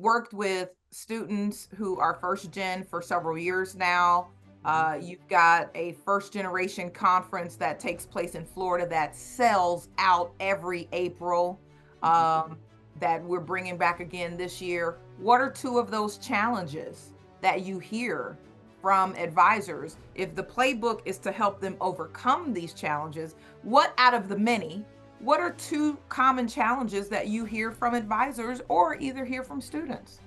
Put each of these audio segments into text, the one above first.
worked with students who are first gen for several years now. You've got a first generation conference that takes place in Florida that sells out every April, um, that we're bringing back again this year. What are two of those challenges that you hear from advisors? If the playbook is to help them overcome these challenges, what out of the many, what are two common challenges that you hear from advisors or either hear from students?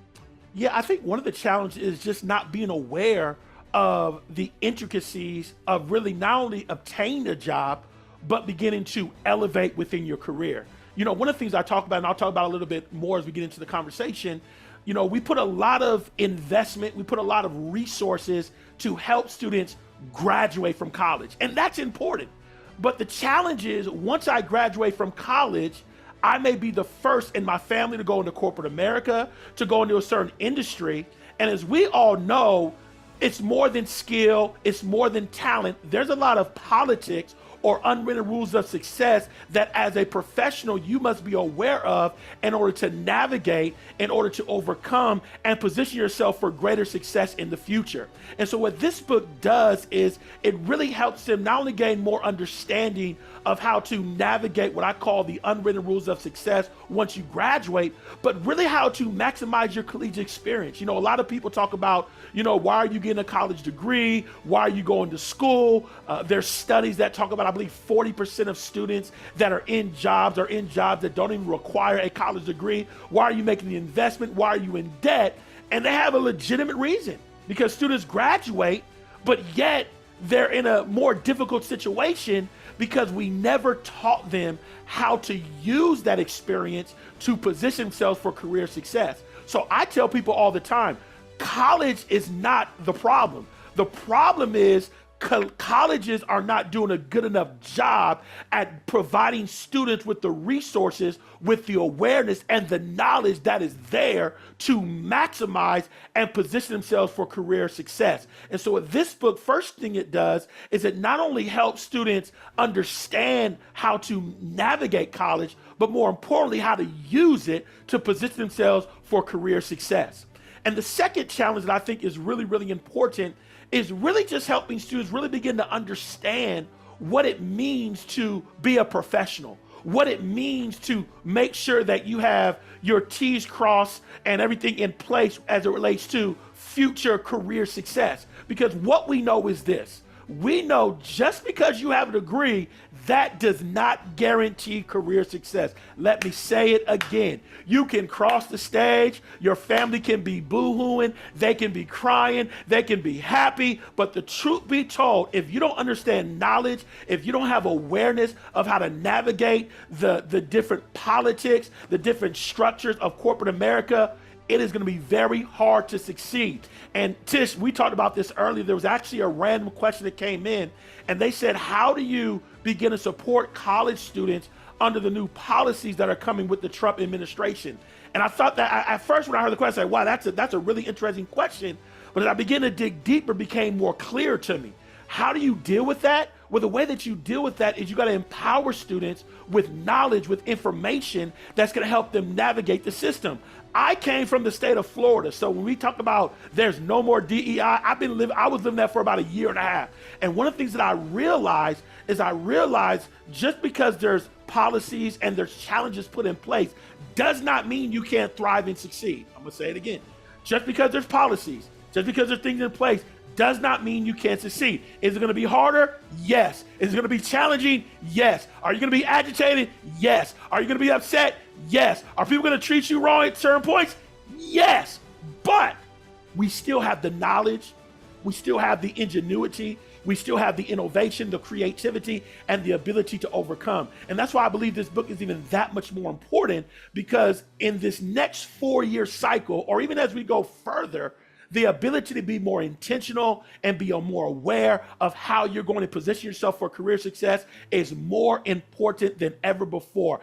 Yeah, I think one of the challenges is just not being aware of the intricacies of really not only obtaining a job, but beginning to elevate within your career. One of the things I talk about, and I'll talk about a little bit more as we get into the conversation, we put a lot of investment, we put a lot of resources to help students graduate from college, and that's important. But the challenge is, once I graduate from college, I may be the first in my family to go into corporate America, to go into a certain industry. And as we all know, it's more than skill, it's more than talent. There's a lot of politics or unwritten rules of success that as a professional you must be aware of in order to navigate, in order to overcome and position yourself for greater success in the future. And so what this book does is it really helps them not only gain more understanding of how to navigate what I call the unwritten rules of success once you graduate, but really how to maximize your collegiate experience. A lot of people talk about, why are you getting a college degree? Why are you going to school? There's studies that talk about, I believe 40% of students that are in jobs that don't even require a college degree. Why are you making the investment? Why are you in debt? And they have a legitimate reason, because students graduate, but yet they're in a more difficult situation because we never taught them how to use that experience to position themselves for career success. So I tell people all the time, college is not the problem. The problem is colleges are not doing a good enough job at providing students with the resources, with the awareness and the knowledge that is there to maximize and position themselves for career success. And so with this book, first thing it does is it not only helps students understand how to navigate college, but more importantly, how to use it to position themselves for career success. And the second challenge that I think is really, really important is really just helping students really begin to understand what it means to be a professional, what it means to make sure that you have your T's crossed and everything in place as it relates to future career success. Because what we know is this: we know just because you have a degree, that does not guarantee career success. Let me say it again. You can cross the stage, your family can be boo-hooing, they can be crying, they can be happy, but the truth be told, if you don't understand knowledge, if you don't have awareness of how to navigate the different politics, the different structures of corporate America, it is going to be very hard to succeed. And Tish, we talked about this earlier. There was actually a random question that came in, and they said, how do you begin to support college students under the new policies that are coming with the Trump administration? And I thought that at first when I heard the question, I said, wow, that's a really interesting question. But as I began to dig deeper, it became more clear to me. How do you deal with that? Well, the way that you deal with that is you got to empower students with knowledge, with information that's going to help them navigate the system. I came from the state of Florida, so when we talk about there's no more DEI, I was living there for about a year and a half. And one of the things that I realized just because there's policies and there's challenges put in place does not mean you can't thrive and succeed. I'm going to say it again. Just because there's policies, just because there's things in place, does not mean you can't succeed. Is it going to be harder? Yes. Is it going to be challenging? Yes. Are you going to be agitated? Yes. Are you going to be upset? Yes. Are people going to treat you wrong at certain points? Yes. But we still have the knowledge, we still have the ingenuity, we still have the innovation, the creativity, and the ability to overcome. And that's why I believe this book is even that much more important, because in this next 4-year cycle, or even as we go further, the ability to be more intentional and be more aware of how you're going to position yourself for career success is more important than ever before.